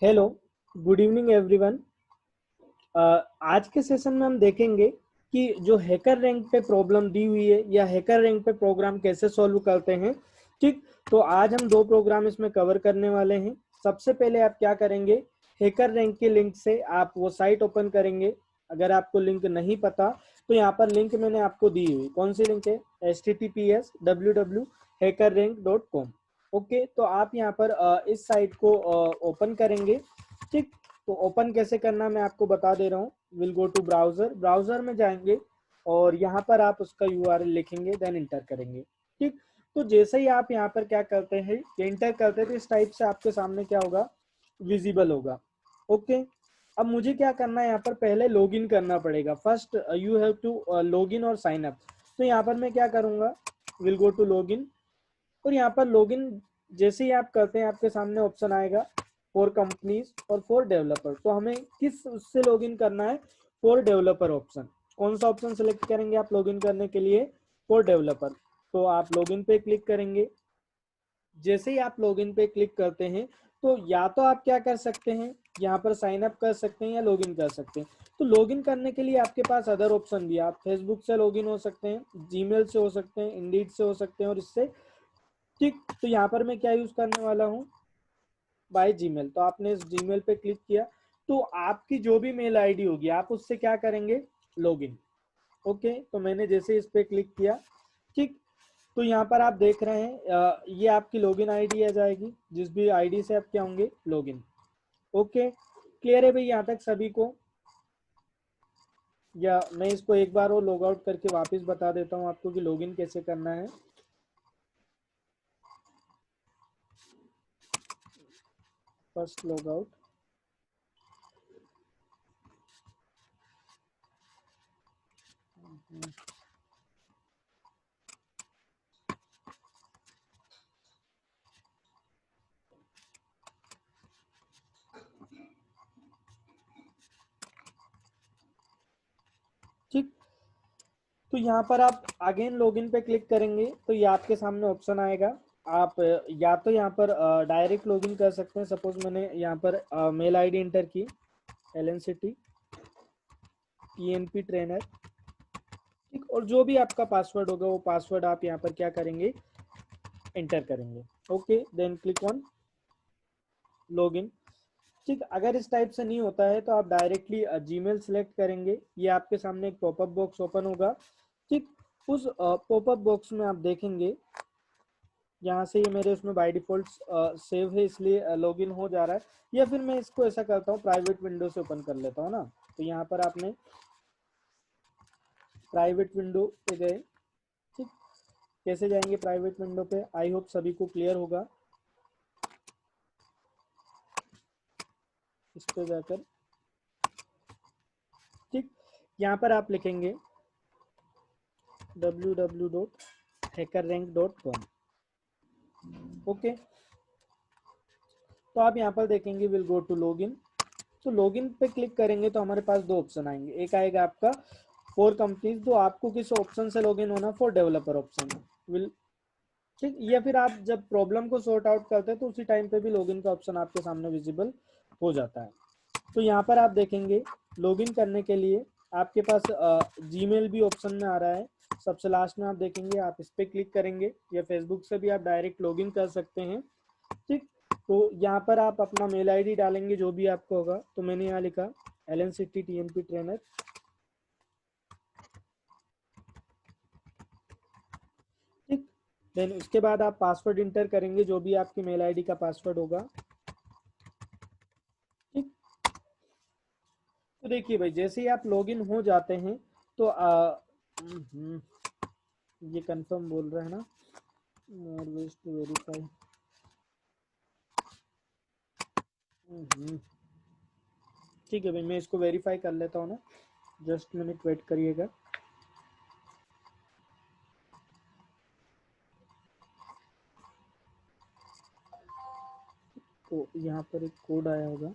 Hello, good evening everyone. आज के session में हम देखेंगे कि जो हैकर रैंक पे प्रॉब्लम दी हुई है या हैकर रैंक पे प्रोग्राम कैसे सॉल्व करते हैं। ठीक, तो आज हम दो प्रोग्राम इसमें कवर करने वाले हैं। सबसे पहले आप क्या करेंगे, हैकर रैंक के लिंक से आप वो साइट ओपन करेंगे। अगर आपको लिंक नहीं पता तो यहाँ पर लिंक मैंने आपको दी हुई, कौन सी लिंक है, https://hackerrank.com। ओके, तो आप यहाँ पर इस साइट को ओपन करेंगे। ठीक, तो ओपन कैसे करना मैं आपको बता दे रहा हूँ। Will go to browser, browser में जाएंगे और यहाँ पर आप उसका यूआरएल लिखेंगे, देन इंटर करेंगे। ठीक, तो जैसे ही आप यहाँ पर क्या करते हैं, इंटर करते हैं तो इस टाइप से आपके सामने क्या होगा, विजिबल होगा। ओके, अब मुझे क्या करना है, यहाँ पर पहले लॉगिन करना पड़ेगा। First you have to login और साइन अप। तो यहाँ पर मैं क्या करूँगा, विल गो टू लॉगिन और यहाँ पर लॉगिन जैसे ही आप करते हैं आपके सामने ऑप्शन आएगा फॉर कंपनीज और फॉर डेवलपर। तो हमें किस उससे लॉगिन करना है, फॉर डेवलपर ऑप्शन। कौन सा ऑप्शन सेलेक्ट करेंगे आप लॉगिन करने के लिए, फॉर डेवलपर। तो आप लॉगिन पे क्लिक करेंगे। जैसे ही आप लॉगिन पे क्लिक करते हैं तो या तो आप क्या कर सकते हैं, यहाँ पर साइन अप कर सकते हैं या लॉगिन कर सकते हैं। तो लॉगिन करने के लिए आपके पास अदर ऑप्शन भी है, आप फेसबुक से लॉगिन हो सकते हैं, जीमेल से हो सकते हैं, इंडीड से हो सकते हैं और इससे। ठीक, तो यहाँ पर मैं क्या यूज करने वाला हूँ, बाय जीमेल। तो आपने इस जीमेल पे क्लिक किया तो आपकी जो भी मेल आईडी होगी आप उससे क्या करेंगे, लॉगिन। ओके, तो मैंने जैसे इस पे क्लिक किया, ठीक, तो यहाँ पर आप देख रहे हैं ये आपकी लॉगिन आईडी आ जाएगी, जिस भी आईडी से आप क्या होंगे, लॉगिन। ओके, क्लियर है भाई यहाँ तक सभी को? या मैं इसको एक बार और लॉग आउट करके वापस बता देता हूँ आपको कि लॉगिन कैसे करना है। फर्स्ट लॉग आउट, ठीक, तो यहाँ पर आप अगेन लॉगिन पे क्लिक करेंगे तो ये आपके सामने ऑप्शन आएगा। आप या तो यहाँ पर डायरेक्ट लॉगिन कर सकते हैं। सपोज मैंने यहाँ पर मेल आईडी इंटर की, LNCT TNP ट्रेनर, ठीक, और जो भी आपका पासवर्ड होगा वो पासवर्ड आप यहाँ पर क्या करेंगे, एंटर करेंगे। Okay, then click on login. ठीक, अगर इस टाइप से नहीं होता है तो आप डायरेक्टली जीमेल सेलेक्ट करेंगे, ये आपके सामने एक पॉपअप बॉक्स ओपन होगा। ठीक, उस पॉपअप बॉक्स में आप देखेंगे यहाँ से ये मेरे उसमें बाय डिफॉल्ट सेव है इसलिए लॉगिन हो जा रहा है। या फिर मैं इसको ऐसा करता हूँ, प्राइवेट विंडो से ओपन कर लेता हूँ ना। तो यहाँ पर आपने प्राइवेट विंडो पे गए। ठीक, कैसे जाएंगे प्राइवेट विंडो पे, आई होप सभी को क्लियर होगा। इस पे जाकर, ठीक, यहाँ पर आप लिखेंगे www.hackerrank.com। ओके, तो आप यहाँ पर देखेंगे विल गो टू लॉगिन। तो लॉगिन पे क्लिक करेंगे तो हमारे पास दो ऑप्शन आएंगे, एक आएगा आपका फॉर कंपनीज, तो आपको किस ऑप्शन से लॉगिन होना, फॉर डेवलपर ऑप्शन विल। ठीक, या फिर आप जब प्रॉब्लम को सॉर्ट आउट करते हैं तो उसी टाइम पे भी लॉगिन का ऑप्शन आपके सामने विजिबल हो जाता है। तो यहाँ पर आप देखेंगे लॉगिन करने के लिए आपके पास जीमेल भी ऑप्शन में आ रहा है। सबसे लास्ट में आप देखेंगे, आप इस पर क्लिक करेंगे या फेसबुक से भी आप डायरेक्ट लॉगिन कर सकते हैं। ठीक, तो यहाँ पर आप अपना मेल आईडी डालेंगे जो भी आपको होगा। तो मैंने यहाँ लिखा LNCT TNP ट्रेनर। ठीक, देन उसके बाद आप पासवर्ड इंटर करेंगे जो भी आपकी मेल आईडी का पासवर्ड होगा। ठीक, तो देखिए भाई जैसे ही आप लॉगिन हो जाते हैं तो ये कंफर्म बोल रहा है ना, मोर वेज टू वेरीफाई। ठीक है भाई, मैं इसको वेरीफाई कर लेता हूँ ना, जस्ट मिनट वेट करिएगा। तो यहाँ पर एक कोड आया होगा,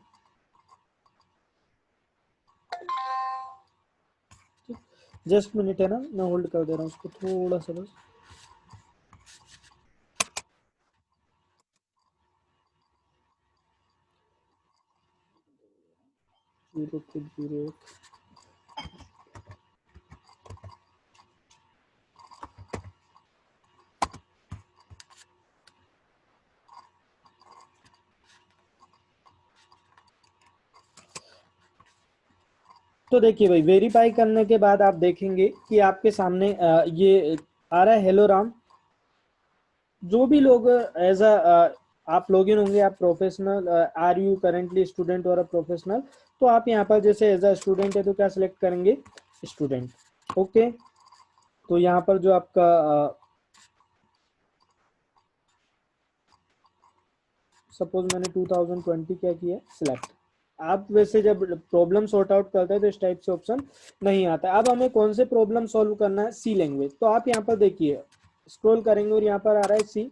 जस्ट मिनट है ना, मैं होल्ड कर दे रहा हूँ उसको थोड़ा सा बस। 0.08। तो देखिए भाई, वेरीफाई करने के बाद आप देखेंगे कि आपके सामने ये आ रहा है, हेलो राम। जो भी लोग एज अ आप लॉगिन होंगे, आप professional, are you currently student और अ प्रोफेशनल, तो आप यहाँ पर जैसे एज अ स्टूडेंट है तो क्या सिलेक्ट करेंगे, स्टूडेंट। ओके, तो यहाँ पर जो आपका सपोज मैंने 2020 क्या किया, सिलेक्ट। आप वैसे जब प्रॉब्लम सॉर्ट आउट करते हैं तो इस टाइप से ऑप्शन नहीं आता। अब हमें कौन से प्रॉब्लम सॉल्व करना है, सी लैंग्वेज। तो आप यहाँ पर देखिए, स्क्रॉल करेंगे और यहाँ पर आ रहा है सी।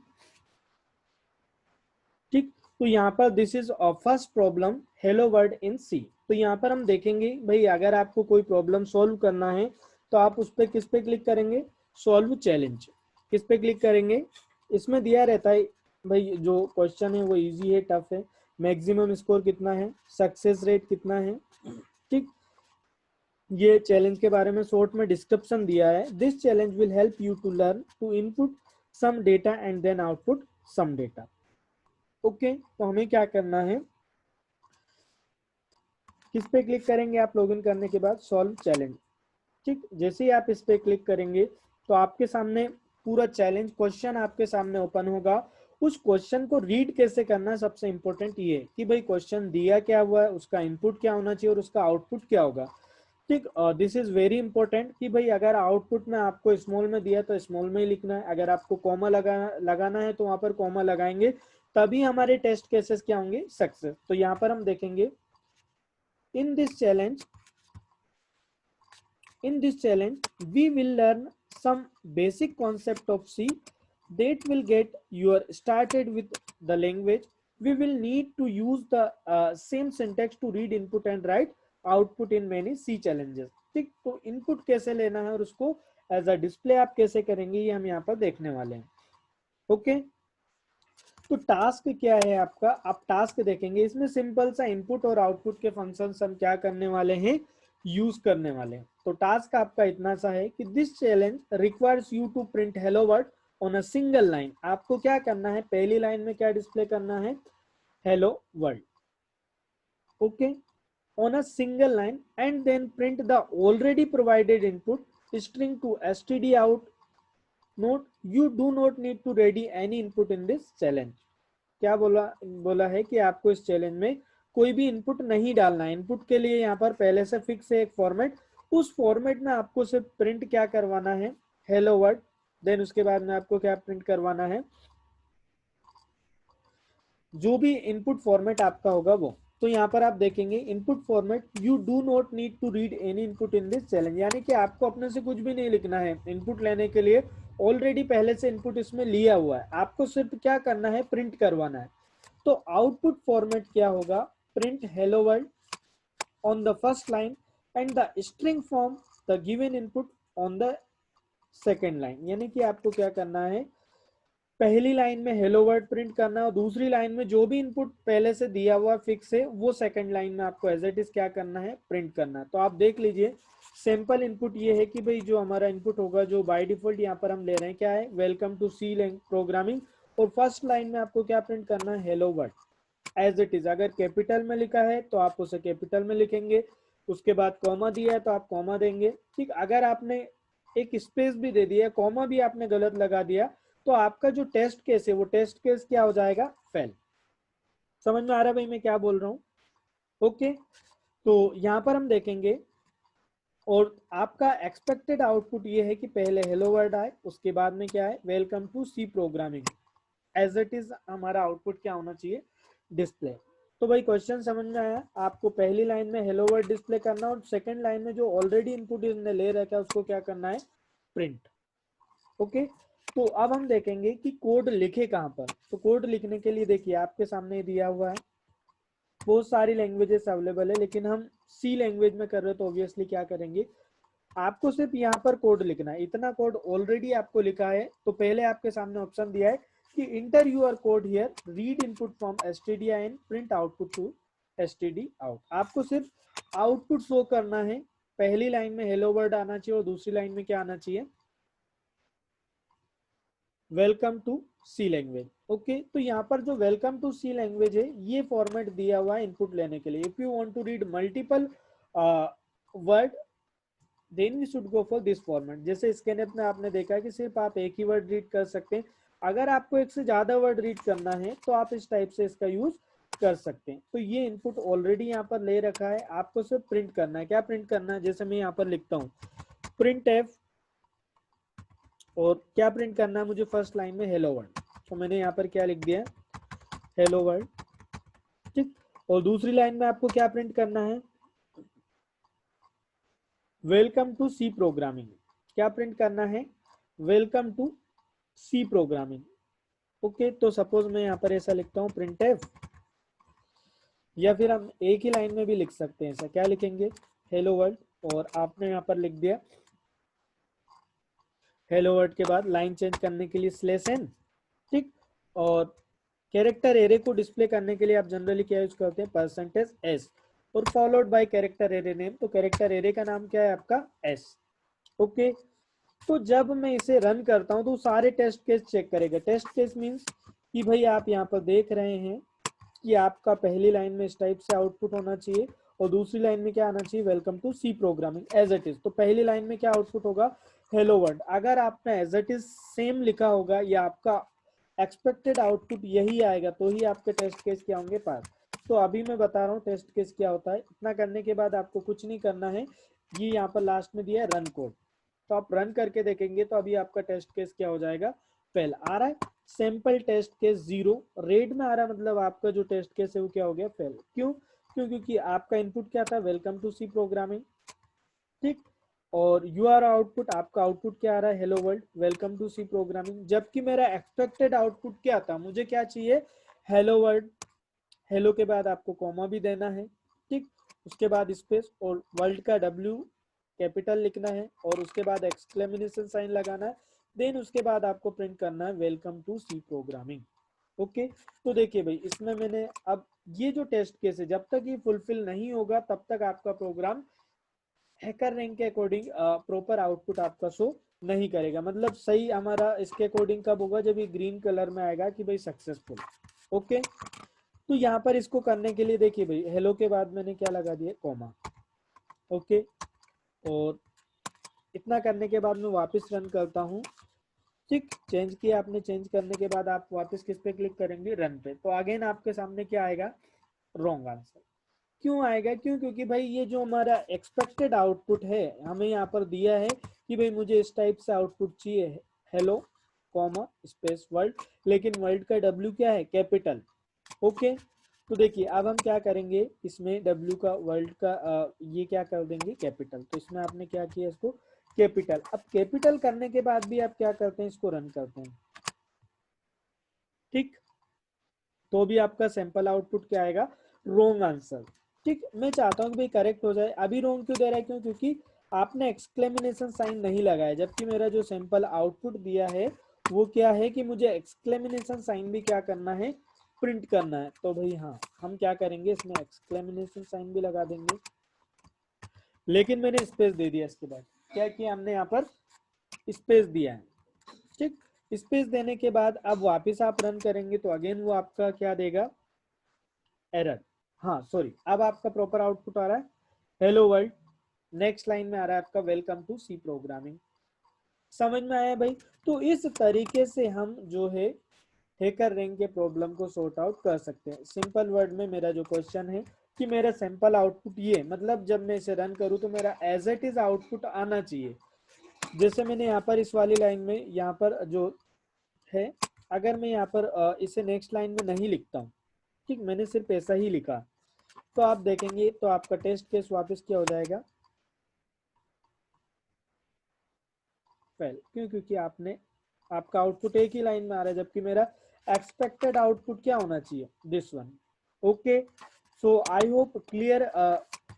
ठीक, तो यहाँ पर this is first problem, hello word in C. तो यहाँ पर हम देखेंगे भाई, अगर आपको कोई प्रॉब्लम सॉल्व करना है तो आप उस पर किस पे क्लिक करेंगे, सॉल्व चैलेंज। किस पे क्लिक करेंगे, इसमें दिया रहता है भाई, जो क्वेश्चन है वो इजी है, टफ है, मैक्सिमम स्कोर कितना है, सक्सेस रेट कितना है। ठीक, ये चैलेंज के बारे में शॉर्ट में डिस्क्रिप्शन दिया है। This challenge will help you to learn to input some data and then output some data. Okay, तो हमें क्या करना है, किस पे क्लिक करेंगे आप लॉगिन करने के बाद, सॉल्व चैलेंज। ठीक, जैसे ही आप इस पे क्लिक करेंगे तो आपके सामने पूरा चैलेंज क्वेश्चन आपके सामने ओपन होगा। उस क्वेश्चन को रीड कैसे करना है, सबसे इंपॉर्टेंट ये है कि भाई क्वेश्चन दिया क्या हुआ है, उसका इनपुट क्या होना चाहिए और उसका आउटपुट क्या होगा। ठीक, दिस इज वेरी इंपॉर्टेंट कि भाई अगर आउटपुट में आपको स्मॉल में दिया तो स्मॉल में ही लिखना है, अगर आपको कॉमा लगाना है तो वहां पर कॉमा लगाएंगे, तभी हमारे टेस्ट केसेस क्या होंगे, सक्सेस। तो यहाँ पर हम देखेंगे, in this challenge we will learn some basic concept of C that will get you started with the language. We will need to use the same syntax to read input and write output in many C challenges. ठीक, तो input कैसे लेना है और उसको as a display आप कैसे करेंगे, ये हम यहाँ पर देखने वाले हैं। ओके, तो टास्क क्या है आपका, आप टास्क देखेंगे, इसमें सिंपल सा इनपुट और आउटपुट के फंक्शन हम क्या करने वाले हैं, यूज करने वाले हैं। तो टास्क आपका इतना सा है कि this challenge requires you to print hello word on a single line. आपको क्या करना है, पहली लाइन में क्या डिस्प्ले करना है, hello world. Okay, on a single line and then print the already provided input string to std out. Note, you do not need to ready any input in this challenge. क्या बोला है कि आपको इस challenge में कोई भी input नहीं डालना है। इनपुट के लिए यहाँ पर पहले से फिक्स है एक फॉर्मेट, उस फॉर्मेट में आपको सिर्फ प्रिंट क्या करवाना है, हेलो वर्ड। देन उसके बाद में आपको क्या प्रिंट करवाना है, जो भी इनपुट फॉर्मेट आपका होगा वो। तो यहाँ पर आप देखेंगे input format, you do not need to read any input in this challenge, यानी कि आपको अपने से कुछ भी नहीं लिखना है इनपुट लेने के लिए, ऑलरेडी पहले से इनपुट इसमें लिया हुआ है, आपको सिर्फ क्या करना है, प्रिंट करवाना है। तो आउटपुट फॉर्मेट क्या होगा, print hello world on the first line and the string form the given input on the second line. यानी कि आपको क्या करना है, पहली लाइन में हेलो वर्ड प्रिंट करना है और दूसरी लाइन में जो भी इनपुट पहले से दिया हुआ फिक्स है वो सेकंड लाइन में आपको एज इट इज क्या करना है, प्रिंट करना है। तो आप देख लीजिए, सिंपल इनपुट ये है कि भाई जो हमारा इनपुट होगा, जो बाय डिफॉल्ट यहाँ पर हम ले रहे हैं क्या है, वेलकम टू सी प्रोग्रामिंग, और फर्स्ट लाइन में आपको क्या प्रिंट करना है, hello word as it is. अगर कैपिटल में लिखा है तो आप उसे कैपिटल में लिखेंगे, उसके बाद कॉमा दिया है तो आप कॉमा देंगे। ठीक, अगर आपने एक स्पेस भी दे दिया, कॉमा भी आपने गलत लगा दिया, तो आपका जो टेस्ट केस है वो टेस्ट केस क्या हो जाएगा, फेल। समझ में आ रहा है भाई मैं क्या बोल रहा हूँ। ओके, तो यहाँ पर हम देखेंगे और आपका एक्सपेक्टेड आउटपुट ये है कि पहले हेलो वर्ड आए, उसके बाद में क्या है, welcome to C programming, as it is हमारा आउटपुट क्या होना चाहिए, डिस्प्ले। तो भाई क्वेश्चन समझ में आया, आपको पहली लाइन में हेलो वर्ड डिस्प्ले करना और सेकंड लाइन में जो ऑलरेडी इनपुट इसने ले रखा है उसको क्या करना है, प्रिंट। ओके, तो अब हम देखेंगे कि कोड लिखे कहाँ पर। तो कोड लिखने के लिए देखिए आपके सामने दिया हुआ है, बहुत सारी लैंग्वेजेस अवेलेबल है, लेकिन हम सी लैंग्वेज में कर रहे हैं तो ऑब्वियसली क्या करेंगे, आपको सिर्फ यहाँ पर कोड लिखना है। इतना कोड ऑलरेडी आपको लिखा है, तो पहले आपके सामने ऑप्शन दिया है कि enter your code here, read input from stdin, print output to std out। आपको सिर्फ आउटपुट शो करना है। पहली लाइन में हेलो वर्ड आना चाहिए और दूसरी लाइन में क्या आना चाहिए, welcome to C language. Okay, तो यहाँ पर जो वेलकम टू सी लैंग्वेज है ये फॉर्मेट दिया हुआ है इनपुट लेने के लिए। If you want to read multiple word then we should go for this format. जैसे स्कैनएप में आपने देखा है कि सिर्फ आप एक ही वर्ड रीड कर सकते हैं। अगर आपको एक से ज्यादा वर्ड रीड करना है तो आप इस टाइप से इसका यूज कर सकते हैं। तो ये इनपुट ऑलरेडी यहाँ पर ले रखा है, आपको सिर्फ प्रिंट करना है। क्या प्रिंट करना है, जैसे मैं यहाँ पर लिखता हूँ प्रिंट एफ, और क्या प्रिंट करना है मुझे फर्स्ट लाइन में हेलो वर्ल्ड, तो मैंने यहाँ पर क्या लिख दिया, हेलो वर्ल्ड। ठीक, और दूसरी लाइन में आपको क्या प्रिंट करना है, वेलकम टू सी प्रोग्रामिंग। क्या प्रिंट करना है, welcome to C programming. Okay, तो सपोज मैं यहाँ पर ऐसा लिखता हूँ प्रिंट एफ, या फिर हम एक ही लाइन में भी लिख सकते हैं। ऐसा क्या लिखेंगे, हेलो वर्ल्ड, और आपने यहाँ पर लिख दिया हेलो वर्ड के बाद लाइन चेंज करने के लिए स्लैश एन। ठीक, और कैरेक्टर एरे को डिस्प्ले करने के लिए आप जनरली क्या यूज करते हैं, परसेंटेज एस, और followed by character array name. तो कैरेक्टर एरे का नाम क्या है आपका, एस। ओके, तो जब मैं इसे रन करता हूं तो सारे टेस्ट केस चेक करेगा। टेस्ट केस मींस कि भाई आप यहाँ पर देख रहे हैं कि आपका पहली लाइन में इस टाइप से आउटपुट होना चाहिए और दूसरी लाइन में क्या आना चाहिए, welcome to C programming as it is. तो पहली लाइन में क्या आउटपुट होगा, हेलो वर्ल्ड। अगर आपने एज इट इज सेम लिखा होगा या आपका एक्सपेक्टेड आउटपुट यही आएगा तो ही आपके टेस्ट केस क्या होंगे, पास। तो अभी मैं बता रहा हूँ टेस्ट केस क्या होता है। इतना करने के बाद आपको कुछ नहीं करना है, ये यहाँ पर लास्ट में दिया है रन कोड, तो आप रन करके देखेंगे तो अभी आपका टेस्ट केस क्या हो जाएगा, फेल आ रहा है। सैंपल टेस्ट केस 0 रेड में आ रहा है, मतलब आपका जो टेस्ट केस है वो क्या हो गया, फेल। क्यों, क्योंकि आपका इनपुट क्या था, वेलकम टू सी प्रोग्रामिंग। ठीक, और यूआर आउटपुट, आपका आउटपुट क्या आ रहा है, hello world, welcome to C programming. जबकि मेरा एक्सपेक्टेड आउटपुट क्या था, मुझे क्या चाहिए, हेलो वर्ल्ड। हेलो के बाद आपको कॉमा भी देना है। ठीक, उसके बाद स्पेस और वर्ल्ड का डब्ल्यू कैपिटल लिखना है और उसके बाद एक्सक्लेमेशन साइन लगाना है। देन उसके बाद आपको प्रिंट करना है welcome to C programming. Okay, तो देखिए भाई इसमें मैंने अब ये जो टेस्ट केस है जब तक ये फुलफिल नहीं होगा तब तक आपका प्रोग्राम हैकर रैंक के अकॉर्डिंग प्रॉपर आउटपुट आपका शो नहीं करेगा। मतलब सही हमारा इसके अकॉर्डिंग कब होगा, जब ये ग्रीन कलर में आएगा कि भाई सक्सेसफुल। ओके, तो यहाँ पर इसको करने के लिए देखिए भाई हेलो के बाद मैंने क्या लगा दिया, कॉमा। ओके, और इतना करने के बाद मैं वापस रन करता हूँ। ठीक, चेंज किया आपने, चेंज करने के बाद आप वापस किस पे क्लिक करेंगे, रन पे। तो अगेन आपके सामने क्या आएगा, रॉन्ग आंसर। क्यों आएगा, क्यों, क्योंकि भाई ये जो हमारा एक्सपेक्टेड आउटपुट है हमें यहाँ पर दिया है कि भाई मुझे इस टाइप से आउटपुट चाहिए, हेलो कॉमा स्पेस वर्ल्ड, लेकिन वर्ल्ड का डब्ल्यू क्या है, कैपिटल। ओके, तो देखिए अब हम क्या करेंगे, इसमें डब्ल्यू का वर्ल्ड का ये क्या कर देंगे, कैपिटल। तो इसमें आपने क्या किया, इसको कैपिटल। अब कैपिटल करने के बाद भी आप क्या करते हैं, इसको रन करते हैं। ठीक, तो भी आपका सैंपल आउटपुट क्या आएगा, रोंग आंसर। ठीक, मैं चाहता हूँ कि भाई करेक्ट हो जाए। अभी रोंग क्यों दे रहा है, क्यों, क्योंकि आपने एक्सक्लेमेशन साइन नहीं लगाया, जबकि मेरा जो सैंपल आउटपुट दिया है वो क्या है कि मुझे एक्सक्लेमेशन साइन भी क्या करना है, प्रिंट करना है। तो भाई हाँ, हम क्या करेंगे, इसमें एक्सक्लेमेशन साइन भी लगा देंगे, लेकिन मैंने स्पेस दे दिया। इसके बाद क्या किया हमने, यहाँ पर स्पेस दिया है। ठीक, स्पेस देने के बाद अब वापस आप रन करेंगे तो अगेन वो आपका क्या देगा, एरर। हाँ सॉरी, अब आपका प्रॉपर आउटपुट आ रहा है, हेलो वर्ल्ड। नेक्स्ट लाइन में आ रहा है आपका वेलकम टू सी प्रोग्रामिंग। समझ में आया भाई। तो इस तरीके से हम जो है हैकर रैंक के प्रॉब्लम को सॉर्ट आउट कर सकते हैं। सिंपल वर्ड में मेरा जो क्वेश्चन है कि मेरा सैंपल आउटपुट ये, मतलब जब मैं इसे रन करूं तो मेरा एज इट इज आउटपुट आना चाहिए। जैसे मैंने यहाँ पर इस वाली लाइन में यहाँ पर जो है, अगर मैं यहाँ पर इसे नेक्स्ट लाइन में नहीं लिखता हूँ, ठीक, मैंने सिर्फ ऐसा ही लिखा, तो आप देखेंगे तो आपका टेस्ट केस वापस क्या हो जाएगा, फेल। क्यों, क्योंकि आपने, आपका आउटपुट एक ही लाइन में आ रहा है, जबकि मेरा एक्सपेक्टेड आउटपुट क्या होना चाहिए, this one. Okay, so I hope clear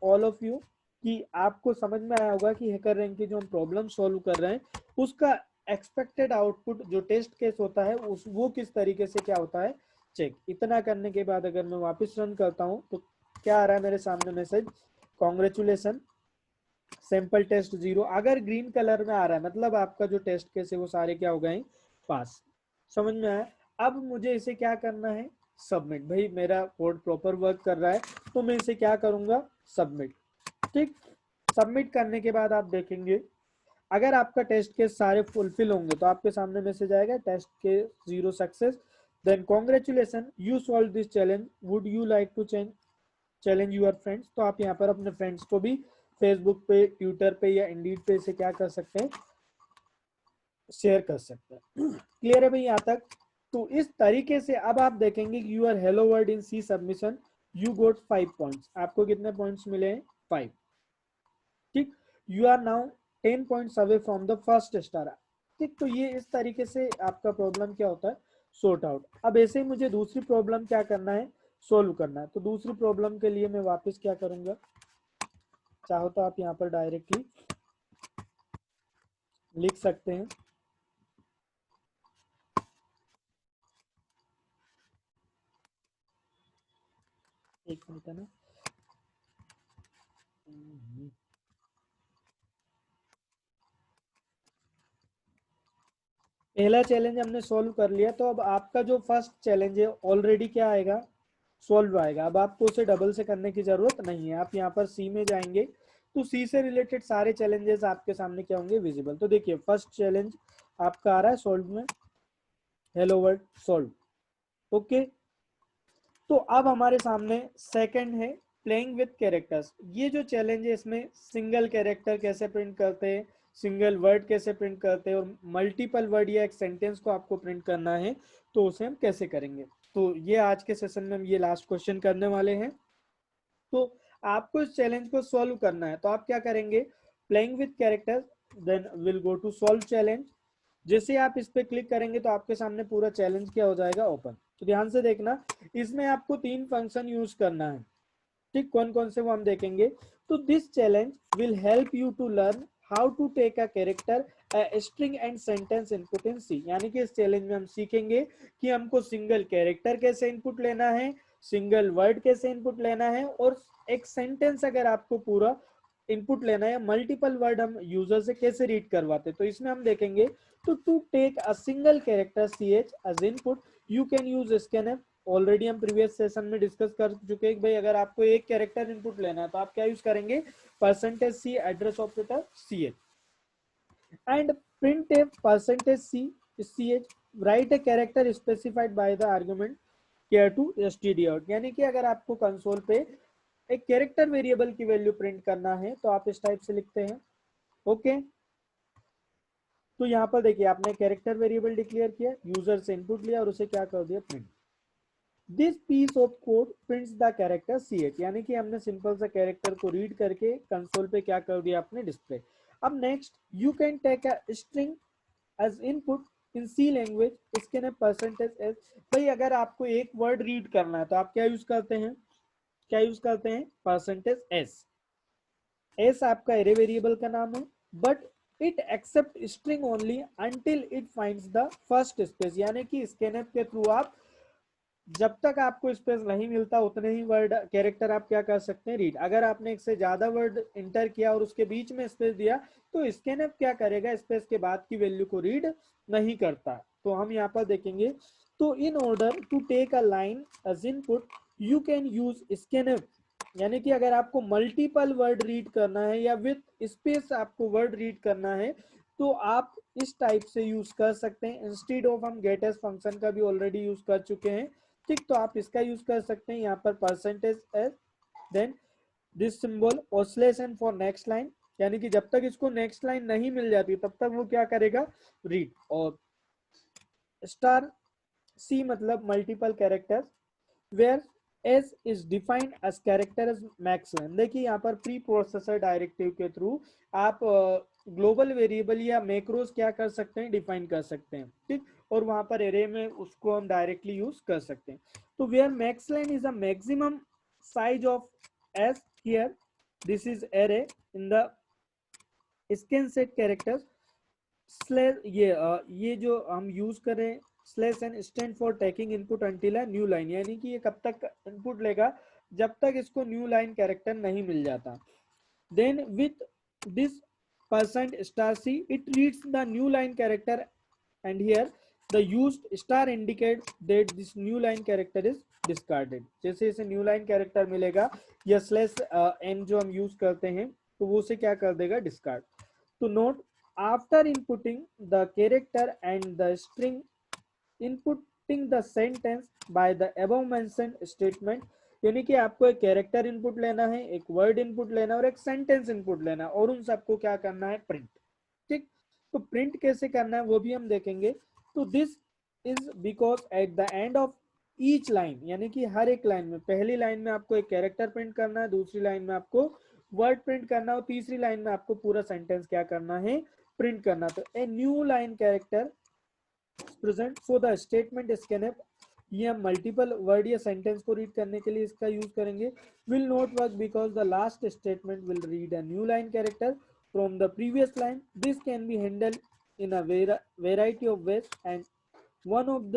all of you कि आपको समझ में आया होगा कि हैकर रैंक की जो हम प्रॉब्लम सॉल्व कर रहे हैं उसका एक्सपेक्टेड आउटपुट जो टेस्ट केस होता है वो किस तरीके से क्या होता है, चेक। इतना करने के बाद अगर मैं वापस रन करता हूं तो क्या आ रहा है मेरे सामने मैसेज, कॉन्ग्रेचुलेसन सैंपल टेस्ट 0। अगर ग्रीन कलर में आ रहा है मतलब आपका जो टेस्ट केस है वो सारे क्या हो गए, पास। समझ में आया। अब मुझे इसे क्या करना है, सबमिट। भाई मेरा कोड प्रॉपर वर्क कर रहा है तो मैं इसे क्या करूंगा, सबमिट। ठीक, सबमिट करने के बाद आप देखेंगे अगर आपका टेस्ट केस सारे फुलफिल होंगे तो आपके सामने मैसेज आएगा टेस्ट के 0 success, then congratulation you solve this challenge, would you like to challenge your friends. तो आप यहाँ पर अपने फ्रेंड्स को भी फेसबुक पे, ट्विटर पे या इंडीड पे से क्या कर सकते हैं, शेयर कर सकते हैं। क्लियर है भाई यहाँ तक। तो इस तरीके से अब आप देखेंगे कि your hello word in C submission you got 5 points. आपको कितने पॉइंट्स मिले हैं, 5। ठीक, you are now 10 points away from the first star. ठीक, तो ये इस तरीके से आपका प्रॉब्लम क्या होता है, सॉर्ट आउट। अब ऐसे ही मुझे दूसरी प्रॉब्लम क्या करना है, सोल्व करना है। तो दूसरी प्रॉब्लम के लिए मैं वापस क्या करूंगा, चाहो तो आप यहाँ पर डायरेक्टली लिख सकते हैं। एक मिनट है ना। पहला चैलेंज हमने सॉल्व कर लिया, तो अब आपका जो फर्स्ट चैलेंज है ऑलरेडी क्या आएगा, सॉल्व आएगा। अब आपको उसे डबल से करने की जरूरत नहीं है। आप यहाँ पर सी में जाएंगे तो सी से रिलेटेड सारे चैलेंजेस आपके सामने क्या होंगे, विजिबल। तो देखिए फर्स्ट चैलेंज आपका आ रहा है सॉल्व में, हेलो वर्ल्ड सॉल्व। ओके, तो अब हमारे सामने सेकंड है प्लेइंग विथ कैरेक्टर्स। ये जो चैलेंज है इसमें सिंगल कैरेक्टर कैसे प्रिंट करते हैं, सिंगल वर्ड कैसे प्रिंट करते हैं, और मल्टीपल वर्ड या एक सेंटेंस को आपको प्रिंट करना है तो उसे हम कैसे करेंगे। तो ये आज के सेशन में हम ये लास्ट क्वेश्चन करने वाले हैं। तो आपको इस चैलेंज को सॉल्व करना है तो आप क्या करेंगे, playing with characters, then will go to solve challenge. जैसे आप इस पे क्लिक करेंगे तो आपके सामने पूरा चैलेंज क्या हो जाएगा, ओपन। तो ध्यान से देखना, इसमें आपको 3 फंक्शन यूज करना है। ठीक, कौन कौन से वो हम देखेंगे। तो this challenge will help you to learn how to take a character, string and sentence input in C. यानी कि इस चैलेंज में हम सीखेंगे कि हमको सिंगल कैरेक्टर कैसे इनपुट लेना है, सिंगल वर्ड कैसे इनपुट लेना है, और एक सेंटेंस अगर आपको पूरा इनपुट लेना है, मल्टीपल वर्ड हम यूजर से कैसे रीड करवाते। तो इसमें हम देखेंगे, तो to take a single character C H as input you can use scanf. Already हम प्रीवियस सेशन में डिस्कस कर चुके हैं कि भाई अगर आपको एक कैरेक्टर इनपुट लेना है तो आप क्या यूज करेंगे, percentage C address operator C H, and print a percentage C C H, write a character specified by the argument care to std out। यानी कि अगर आपको कंसोल पे एक कैरेक्टर वेरिएबल की वैल्यू प्रिंट करना है तो आप इस टाइप से लिखते हैं। ओके, तो यहाँ पर देखिए आपने कैरेक्टर वेरिएबल डिक्लेयर किया, यूजर से इनपुट लिया और उसे क्या कर दिया, print. This piece of code prints the character C H. यानी कि हमने सिंपल सा कैरेक्टर को रीड करके कंसोल पे क्या कर दिया, आपने डिस्प्ले। अब next, you can take a string as input in C language, इसके ने परसेंटेज एस। भाई अगर आपको एक वर्ड रीड करना है तो आप क्या यूज करते हैं, क्या यूज करते हैं, परसेंटेज एस। एस आपका एरे वेरिएबल का नाम है, but it accept string only until it finds the first space. यानी कि स्कैनफ के थ्रू आप जब तक आपको स्पेस नहीं मिलता उतने ही वर्ड कैरेक्टर आप क्या कर सकते हैं, रीड। अगर आपने एक से ज्यादा वर्ड इंटर किया और उसके बीच में स्पेस दिया तो स्कैनफ क्या करेगा, स्पेस के बाद की वैल्यू को रीड नहीं करता। तो हम यहाँ पर देखेंगे, तो in order to take a line as input you can use scanf. यानी कि अगर आपको मल्टीपल वर्ड रीड करना है या विथ स्पेस आपको वर्ड रीड करना है तो आप इस टाइप से यूज कर सकते हैं। इंस्टीड ऑफ हम गेटएस फंक्शन का भी ऑलरेडी यूज कर चुके हैं। ठीक, तो आप इसका यूज कर सकते हैं यहाँ पर percentage S, then this symbol oscillation for next line. यानी कि जब तक इसको नेक्स्ट लाइन नहीं मिल जाती तब तक वो क्या करेगा, रीड। और स्टार सी मतलब multiple characters, where S is defined as character as maximum. देखिए यहाँ पर प्री प्रोसेसर डायरेक्टिव के थ्रू आप ग्लोबल वेरिएबल या मैक्रोस क्या कर सकते हैं, डिफाइन कर सकते हैं। ठीक, और वहां पर एरे में उसको हम डायरेक्टली यूज कर सकते हैं। तो where max line is a maximum size of S, here this is array in the scan set characters slash. ये जो हम यूज कर रहे हैं slash N stand for taking input until a new line. यानी कि ये कब तक इनपुट लेगा, जब तक इसको न्यू लाइन कैरेक्टर नहीं मिल जाता। Then with this %c it reads the new line character and here the used star indicate that this new line character is discarded। जैसे इसे न्यू लाइन कैरेक्टर मिलेगा या स्लैश n जो हम use करते हैं तो वो उसे क्या कर देगा, डिस्कार्ड। तो note after inputting the character and the string inputting the sentence by the above mentioned statement, यानी कि आपको एक कैरेक्टर इनपुट लेना है, एक वर्ड इनपुट लेना है और एक सेंटेंस इनपुट लेना है और उन सबको क्या करना है, प्रिंट। ठीक, तो प्रिंट कैसे करना है वो भी हम देखेंगे। तो this is because at the end of each line, यानी कि हर एक लाइन में, पहली लाइन में आपको एक कैरेक्टर प्रिंट करना है, दूसरी लाइन में आपको वर्ड प्रिंट करना है और तीसरी लाइन में आपको पूरा सेंटेंस क्या करना है, प्रिंट करना। तो a new line character present for the statement scanf, ये हम मल्टीपल वर्ड या सेंटेंस को रीड करने के लिए इसका यूज करेंगे। Will not work because the last statement will read a new line character from the previous line. This can be handled in a variety of ways and one of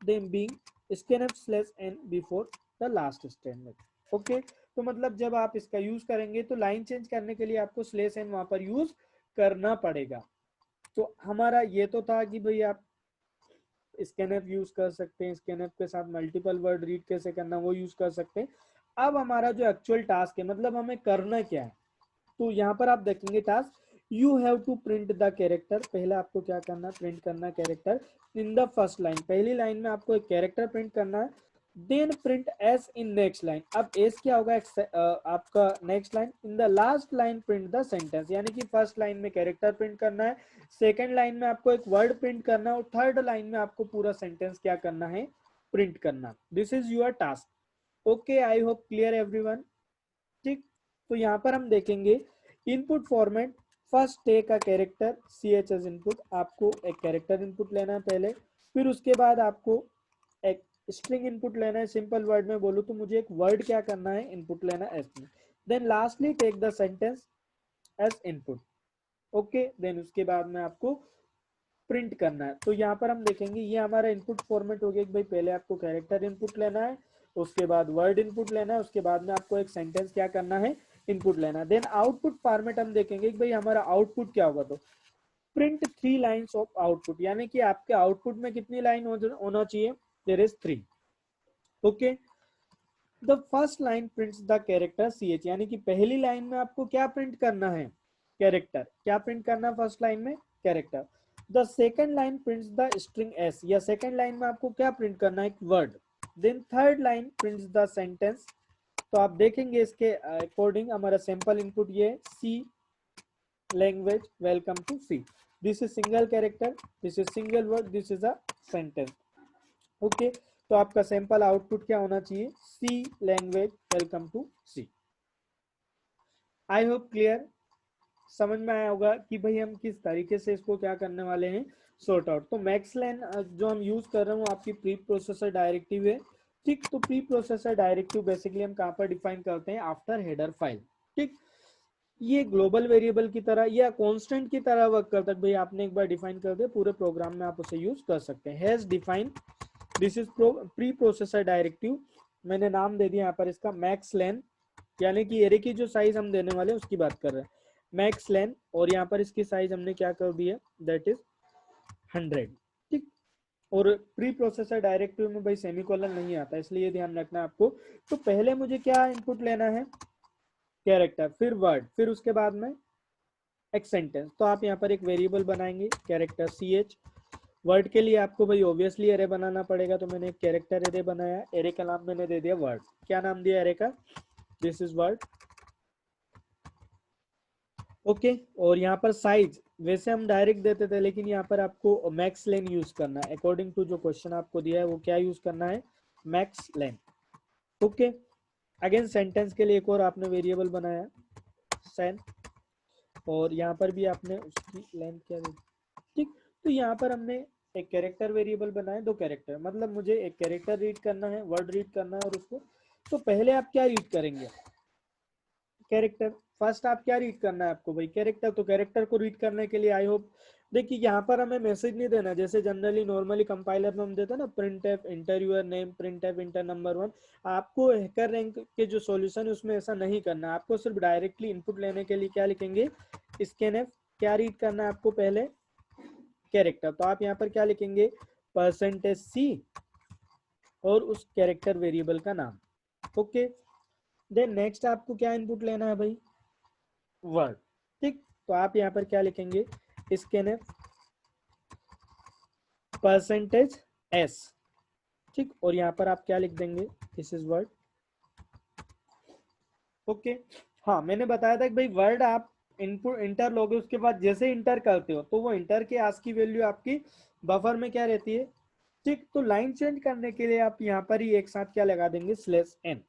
them being scanf/n before the last statement। Okay, तो मतलब जब आप इसका use करेंगे तो line change करने के लिए आपको /n वहां पर यूज करना पड़ेगा। तो हमारा ये तो था कि भाई आप स्कैनफ यूज कर सकते हैं, स्कैनफ के साथ मल्टीपल वर्ड रीड कैसे करना वो यूज कर सकते हैं। अब हमारा जो एक्चुअल टास्क है, मतलब हमें करना क्या है, तो यहाँ पर आप देखेंगे task, you have to print the character. पहले आपको क्या करना, प्रिंट करना character in the first line, पहली लाइन में आपको एक कैरेक्टर प्रिंट करना है। Then print S in next line, अब एस क्या होगा, आपका next line. In the last line print the sentence, यानी कि फर्स्ट लाइन में कैरेक्टर प्रिंट करना है, सेकेंड लाइन में आपको एक वर्ड प्रिंट करना है और थर्ड लाइन में आपको पूरा सेंटेंस क्या करना है, प्रिंट करना। This is your task. Okay, I hope clear everyone. ठीक, तो यहाँ पर हम देखेंगे input format, first take a character ch as input, आपको एक कैरेक्टर इनपुट लेना है पहले, फिर उसके बाद आपको एक स्ट्रिंग इनपुट लेना है। सिंपल वर्ड में बोलूं तो मुझे एक वर्ड क्या करना है, इनपुट लेना है s में। Then lastly take the sentence as input. Okay, देन उसके बाद में आपको प्रिंट करना है। तो यहाँ पर हम देखेंगे ये हमारा इनपुट फॉर्मेट हो गया कि भाई पहले आपको कैरेक्टर इनपुट लेना है, उसके बाद वर्ड इनपुट लेना है, उसके बाद में आपको एक सेंटेंस क्या करना है, इनपुट लेना है। देन आउटपुट फॉर्मेट हम देखेंगे कि भाई हमारा आउटपुट क्या होगा। तो प्रिंट 3 लाइन्स ऑफ आउटपुट, यानी कि आपके आउटपुट में कितनी लाइन होना चाहिए, there is 3। Okay, the first line prints the character ch, यानी कि पहली लाइन में आपको क्या प्रिंट करना है, कैरेक्टर। क्या प्रिंट करना है फर्स्ट लाइन में, character. The second line prints the string s, या सेकेंड लाइन में आपको क्या प्रिंट करना है, एक word. Then third line prints the sentence. तो आप देखेंगे इसके अकॉर्डिंग हमारा सैंपल इनपुट ये C language welcome to C, this is single character, this is single word, this is a sentence. Okay, तो आपका सैंपल आउटपुट क्या होना चाहिए, C language welcome to C. I hope clear, समझ में आया होगा कि भाई हम किस तरीके से इसको क्या करने वाले हैं, सॉर्ट आउट। तो मैक्सलेन जो हम यूज कर रहे हैं वो आपकी प्री प्रोसेसर डायरेक्टिव है। ठीक, तो प्री प्रोसेसर डायरेक्टिव बेसिकली हम कहाँ पर डिफाइन करते हैं, आफ्टर हेडर फाइल। ठीक, ये ग्लोबल वेरिएबल की तरह या कांस्टेंट की तरह वर्क करता है। भाई आपने एक बार डिफाइन कर दिया, पूरे प्रोग्राम में आप उसे यूज कर सकते हैं। Has define, this is pre processor directive, मैंने नाम दे दिया यहाँ पर इसका मैक्स लेन, यानी कि एरे की जो साइज हम देने वाले हैं उसकी बात कर रहे हैं, मैक्स लेन। और यहाँ पर इसकी साइज हमने क्या कर दी है, दैट इज 100। ठीक, और प्री प्रोसेसर डायरेक्टिव में भाई सेमीकोलन नहीं आता, इसलिए ध्यान रखना आपको। तो पहले मुझे क्या इनपुट लेना है, कैरेक्टर, फिर वर्ड, फिर उसके बाद में एक सेंटेंस। तो आप यहाँ पर एक वेरिएबल बनाएंगे कैरेक्टर ch। वर्ड के लिए आपको भाई ऑब्वियसली एरे बनाना पड़ेगा, तो मैंने एक कैरेक्टर एरे बनाया, एरे का नाम मैंने दे दिया वर्ड। क्या नाम दिया एरे का, दिस इज वर्ड। ओके, और यहाँ पर साइज वैसे हम डायरेक्ट देते थे, लेकिन यहाँ पर आपको मैक्स लेन यूज करना है, अकॉर्डिंग टू जो क्वेश्चन आपको दिया है वो क्या यूज करना है, मैक्स लेन। ओके, अगेन सेंटेंस के लिए एक और आपने वेरिएबल बनाया सेन, और यहाँ पर भी आपने उसकी लेंथ क्या दी। ठीक, तो यहाँ पर हमने एक कैरेक्टर वेरिएबल बनाया, 2 कैरेक्टर, मतलब मुझे एक कैरेक्टर रीड करना है, वर्ड रीड करना है और उसको। तो पहले आप क्या रीड करेंगे, कैरेक्टर। फर्स्ट आप क्या रीड करना है आपको, भाई कैरेक्टर। तो कैरेक्टर को रीड करने के लिए आई होप देखिए यहाँ पर हमें मैसेज नहीं देना, जैसे जनरली नॉर्मली कंपाइलर में हम देते हैं ना, print F enter your name, print F enter number 1। आपको हैकर रैंक के जो सॉल्यूशन है उसमें ऐसा नहीं करना। आपको सिर्फ डायरेक्टली इनपुट लेने के लिए क्या लिखेंगे, स्कैन एफ, क्या रीड करना है आपको पहले, कैरेक्टर। तो आप यहाँ पर क्या लिखेंगे, परसेंटेज सी और उस कैरेक्टर वेरिएबल का नाम। ओके, देन नेक्स्ट आपको क्या इनपुट लेना है भाई, वर्ड। ठीक, तो आप यहाँ पर क्या लिखेंगे, स्कैन एफ परसेंटेज एस। ठीक, और यहाँ पर आप क्या लिख देंगे, दिस इज वर्ड। ओके, हाँ मैंने बताया था कि भाई वर्ड आप इनपुट इंटर लोगे, उसके बाद जैसे इंटर करते हो तो वो इंटर के आस की वैल्यू आपकी बफर में क्या रहती है। ठीक, तो लाइन चेंज करने के लिए आप यहाँ पर ही एक साथ क्या लगा देंगे, स्लेश एन।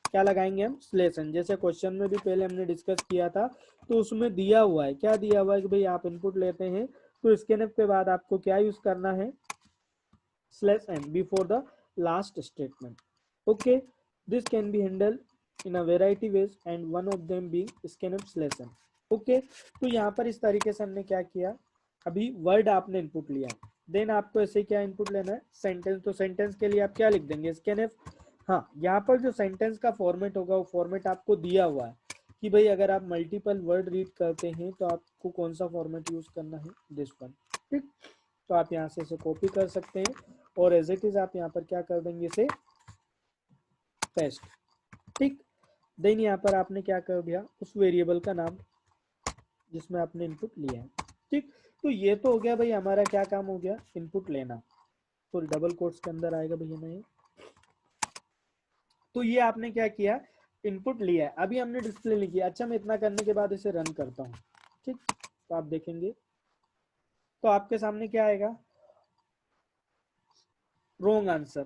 क्या लगाएंगे हम, स्लेश एन। जैसे क्वेश्चन में भी पहले हमने डिस्कस किया था, तो उसमें दिया हुआ है, क्या दिया हुआ है कि भाई आप इनपुट लेते हैं तो स्कैनफ के बाद आपको क्या यूज करना है, slash an before the last statement. Okay, this can be handle in a variety ways and one of them being scanf slash n। Okay, तो यहाँ पर इस तरीके से हमने क्या किया, अभी वर्ड आपने इनपुट लिया, देन आपको ऐसे क्या इनपुट लेना है, सेंटेंस। तो सेंटेंस के लिए आप क्या लिख देंगे, scanf। हाँ, यहाँ पर जो सेंटेंस का फॉर्मेट होगा वो फॉर्मेट आपको दिया हुआ है कि भाई अगर आप मल्टीपल वर्ड रीड करते हैं तो आपको कौन सा फॉर्मेट यूज करना है, दिस वन। ठीक, तो आप यहाँ से इसे कॉपी कर सकते हैं और एज इट इज आप यहाँ पर क्या कर देंगे, इसे पेस्ट। ठीक, देन यहाँ पर आपने क्या कर दिया, उस वेरिएबल का नाम जिसमें आपने इनपुट लिया है। ठीक, तो ये तो हो गया भाई हमारा क्या काम हो गया, इनपुट लेना। तो डबल कोट्स के अंदर आएगा भैया ना ये। तो ये आपने क्या किया, इनपुट लिया है, अभी हमने डिस्प्ले नहीं किया। अच्छा, मैं इतना करने के बाद इसे रन करता हूँ। ठीक, तो आप देखेंगे तो आपके सामने क्या आएगा, रॉन्ग आंसर।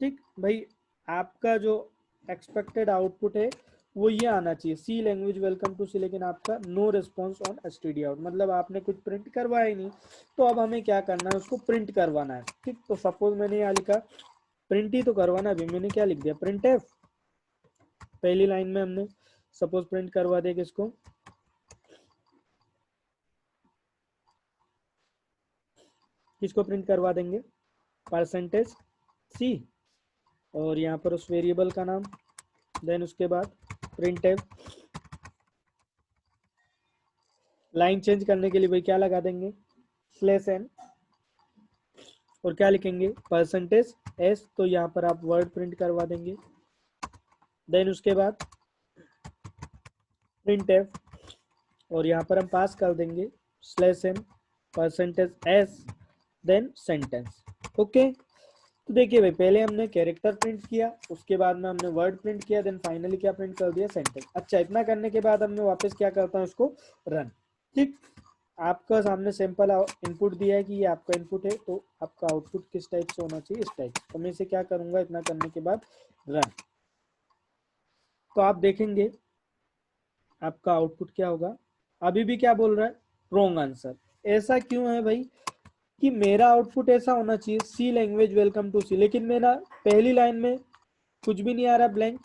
ठीक भाई, आपका जो एक्सपेक्टेड आउटपुट है वो ये आना चाहिए, C language welcome to C, लेकिन आपका no response on STD out, मतलब आपने कुछ प्रिंट करवाया ही नहीं। तो अब हमें क्या करना है, उसको प्रिंट करवाना है। ठीक, तो सपोज मैंने यहाँ लिखा प्रिंट ही तो करवाना है, अभी मैंने क्या लिख दिया, प्रिंट एफ। पहली लाइन में हमने सपोज प्रिंट करवा दिया किसको, किसको प्रिंट करवा देंगे, परसेंटेज सी, और यहाँ पर उस वेरिएबल का नाम, देन उसके बाद प्रिंट एफ। लाइन चेंज करने के लिए भाई क्या लगा देंगे, स्लेश एन, और क्या लिखेंगे, परसेंटेज एस। तो यहाँ पर आप वर्ड प्रिंट करवा देंगे, देन उसके बाद प्रिंट एफ, और यहाँ पर हम पास कर देंगे slash N percentage S, then sentence. Okay, तो देखिए भाई पहले हमने कैरेक्टर प्रिंट किया, उसके बाद में हमने वर्ड प्रिंट किया, देन फाइनली क्या प्रिंट कर दिया, सेंटेंस। अच्छा, इतना करने के बाद हमने वापस क्या करता हूँ, इसको रन। ठीक, आपका सामने सैंपल इनपुट दिया है कि ये आपका इनपुट है, तो आपका आउटपुट किस टाइप से होना चाहिए, इस टाइप। तो मैं इसे क्या करूंगा, इतना करने के बाद रन, तो आप देखेंगे आपका आउटपुट क्या होगा। अभी भी क्या बोल रहा है, रॉन्ग आंसर। ऐसा क्यों है भाई, कि मेरा आउटपुट ऐसा होना चाहिए, C language welcome to C, लेकिन मेरा पहली लाइन में कुछ भी नहीं आ रहा, ब्लैंक।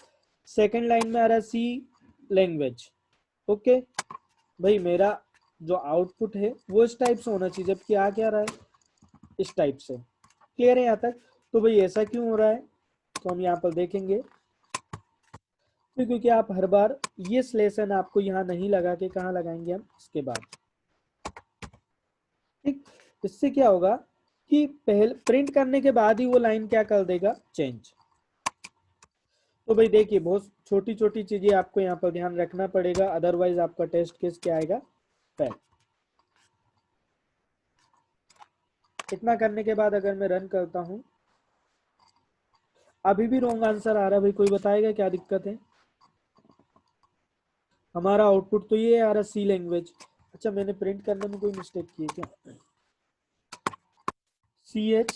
सेकंड लाइन में आ रहा है सी लैंग्वेज। ओके भाई, मेरा जो आउटपुट है वो इस टाइप से होना चाहिए, जबकि आ क्या रहा है, इस टाइप से। क्लियर है यहाँ तक। तो भाई ऐसा क्यों हो रहा है, तो हम यहाँ पर देखेंगे, तो क्योंकि आप हर बार ये स्लेशन आपको यहाँ नहीं लगा के कहाँ लगाएंगे हम, इसके बाद। ठीक, इससे क्या होगा कि पहले प्रिंट करने के बाद ही वो लाइन क्या कर देगा, चेंज। तो भाई देखिए, बहुत छोटी छोटी चीजें आपको यहाँ पर ध्यान रखना पड़ेगा, अदरवाइज आपका टेस्ट केस क्या आएगा, फेल। इतना करने के बाद अगर मैं रन करता हूं, अभी भी रॉन्ग आंसर आ रहा है भाई, कोई बताएगा क्या दिक्कत है। हमारा आउटपुट तो ये आ रहा है, सी लैंग्वेज। अच्छा, मैंने प्रिंट करने में कोई मिस्टेक की है क्या, सी एच,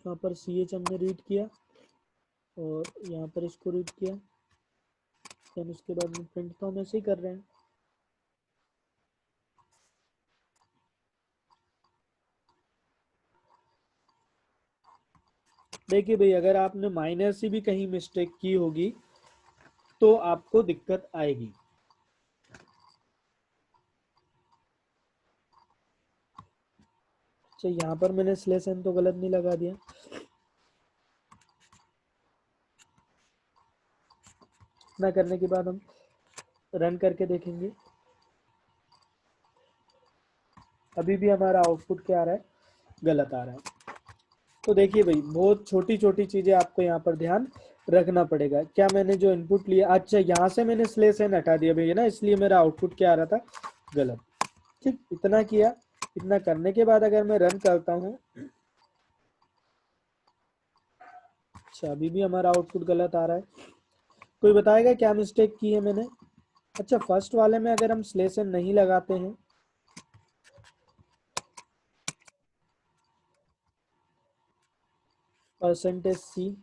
यहाँ पर सी एच हमने रीड किया और यहाँ पर इसको रीड किया, देन उसके बाद में प्रिंट तो हम ऐसे ही कर रहे हैं। देखिए भाई, अगर आपने माइनर से भी कहीं मिस्टेक की होगी तो आपको दिक्कत आएगी। अच्छा, यहाँ पर मैंने स्लेस एन तो गलत नहीं लगा दिया। इतना करने के बाद हम रन करके देखेंगे, अभी भी हमारा आउटपुट क्या आ रहा है, गलत आ रहा है। तो देखिए भाई, बहुत छोटी छोटी चीजें आपको यहाँ पर ध्यान रखना पड़ेगा। क्या मैंने जो इनपुट लिया, अच्छा यहाँ से मैंने स्लेस एन हटा दिया भैया ना, इसलिए मेरा आउटपुट क्या आ रहा था, गलत। ठीक, इतना किया। इतना करने के बाद अगर मैं रन करता हूँ, अच्छा अभी भी हमारा आउटपुट गलत आ रहा है। कोई बताएगा क्या मिस्टेक की है मैंने? अच्छा, फर्स्ट वाले में अगर हम स्लेस एन नहीं लगाते हैं, परसेंटेज सी,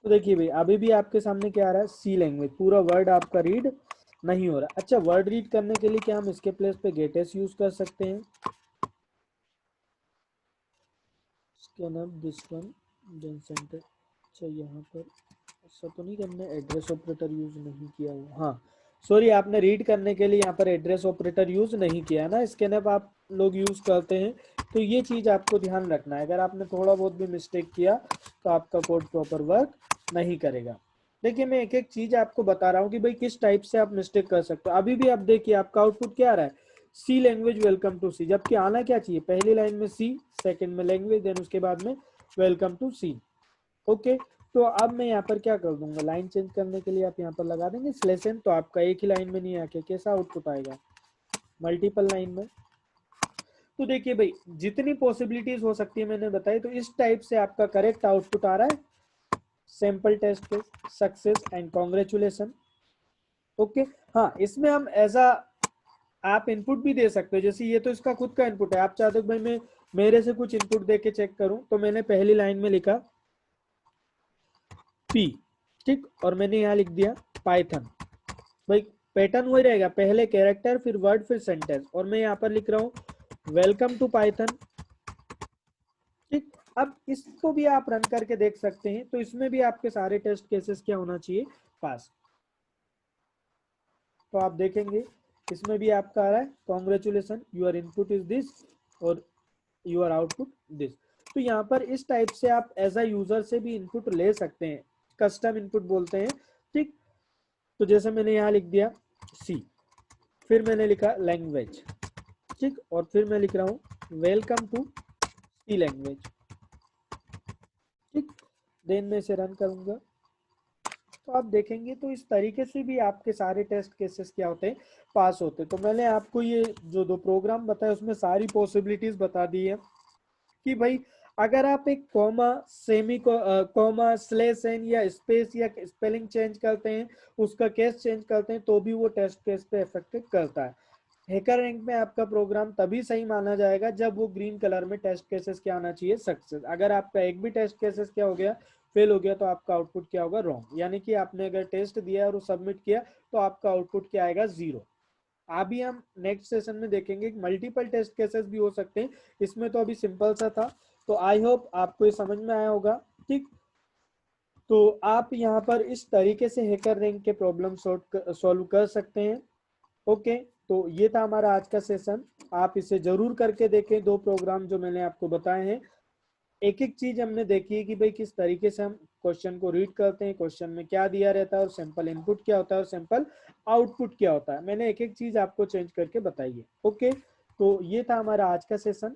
तो देखिए भाई अभी भी आपके सामने क्या आ रहा है, सी लैंग्वेज, पूरा वर्ड आपका रीड नहीं हो रहा। अच्छा, वर्ड रीड करने के लिए क्या हम इसके प्लेस पे गेटेस यूज कर सकते हैं? Scanf this one, then sentence. अच्छा, यहाँ पर ऐसा तो नहीं कि हमने एड्रेस ऑपरेटर यूज नहीं किया हो, हाँ सॉरी, आपने रीड करने के लिए यहाँ पर एड्रेस ऑपरेटर यूज नहीं किया ना, स्कैन अप आप लोग यूज करते हैं। तो ये चीज आपको ध्यान रखना है, अगर आपने थोड़ा बहुत भी मिस्टेक किया तो आपका कोड प्रॉपर वर्क नहीं करेगा। देखिए मैं एक एक चीज आपको बता रहा हूँ कि भाई किस टाइप से आप मिस्टेक कर सकते हो। अभी भी आप देखिए आपका आउटपुट क्या आ रहा है, सी लैंग्वेज वेलकम टू सी, जबकि आना क्या चाहिए, पहली लाइन में सी, सेकंड में लैंग्वेज, देन उसके बाद में वेलकम टू सी। ओके, तो अब मैं यहाँ पर क्या कर दूंगा, लाइन चेंज करने के लिए आप यहाँ पर लगा देंगे स्लेस एन, तो आपका एक ही लाइन में नहीं आके कैसा आउटपुट आएगा, मल्टीपल लाइन में। तो देखिए भाई जितनी पॉसिबिलिटीज हो सकती है मैंने बताई, तो इस टाइप से आपका करेक्ट आउटपुट आ रहा है, sample test case, success and congratulation. Okay, हाँ इसमें हम ऐसा आप इनपुट भी दे सकते हो, जैसे ये तो इसका खुद का इनपुट है, आप चाहते हो भाई मैं मेरे से कुछ इनपुट दे के चेक करूं, तो मैंने पहली लाइन में लिखा पी, ठीक, और मैंने यहाँ लिख दिया पाइथन। भाई पैटर्न वही रहेगा, पहले कैरेक्टर फिर वर्ड फिर सेंटेंस, और मैं यहाँ पर लिख रहा हूँ वेलकम टू पाइथन। ठीक, अब इसको भी आप रन करके देख सकते हैं, तो इसमें भी आपके सारे टेस्ट केसेस क्या होना चाहिए, पास। तो आप देखेंगे इसमें भी आपका आ रहा है congratulation, your input is this और यूर आउटपुट दिस। तो यहाँ पर इस टाइप से आप एज अ यूजर से भी इनपुट ले सकते हैं, कस्टम इनपुट बोलते हैं। ठीक, तो जैसे मैंने यहाँ लिख दिया सी, फिर मैंने लिखा लैंग्वेज, ठीक, और फिर मैं लिख रहा हूँ वेलकम टू सी लैंग्वेज। ठीक, देन मैं इसे रन करूंगा, तो आप देखेंगे तो इस तरीके से भी आपके सारे टेस्ट केसेस क्या होते हैं, पास होते हैं। तो मैंने आपको ये जो दो प्रोग्राम बताए उसमें सारी पॉसिबिलिटीज बता दी है कि भाई अगर आप एक comma, semi comma, slash N या स्पेस या स्पेलिंग चेंज करते हैं, उसका केस चेंज करते हैं, तो भी वो टेस्ट केस पे इफेक्ट करता है। हैकर रैंक में आपका प्रोग्राम तभी सही माना जाएगा जब वो ग्रीन कलर में टेस्ट केसेस क्या आना चाहिए, सक्सेस। अगर आपका एक भी टेस्ट केसेस क्या हो गया, फेल हो गया, तो आपका आउटपुट क्या होगा, रॉन्ग, यानी कि आपने अगर टेस्ट दिया और सबमिट किया तो आपका आउटपुट क्या आएगा, जीरो। अभी हम नेक्स्ट सेशन में देखेंगे मल्टीपल टेस्ट केसेस भी हो सकते हैं, इसमें तो अभी सिंपल सा था। तो आई होप आपको ये समझ में आया होगा। ठीक, तो आप यहाँ पर इस तरीके से हैकर रैंक के प्रॉब्लम सॉल्व कर सकते हैं। ओके, तो ये था हमारा आज का सेशन, आप इसे जरूर करके देखें, दो प्रोग्राम जो मैंने आपको बताए हैं। एक एक चीज हमने देखी है कि भाई किस तरीके से हम क्वेश्चन को रीड करते हैं, क्वेश्चन में क्या दिया रहता है और सैंपल इनपुट क्या होता है और सैंपल आउटपुट क्या होता है, मैंने एक एक चीज आपको चेंज करके बताई है। ओके, तो ये था हमारा आज का सेशन।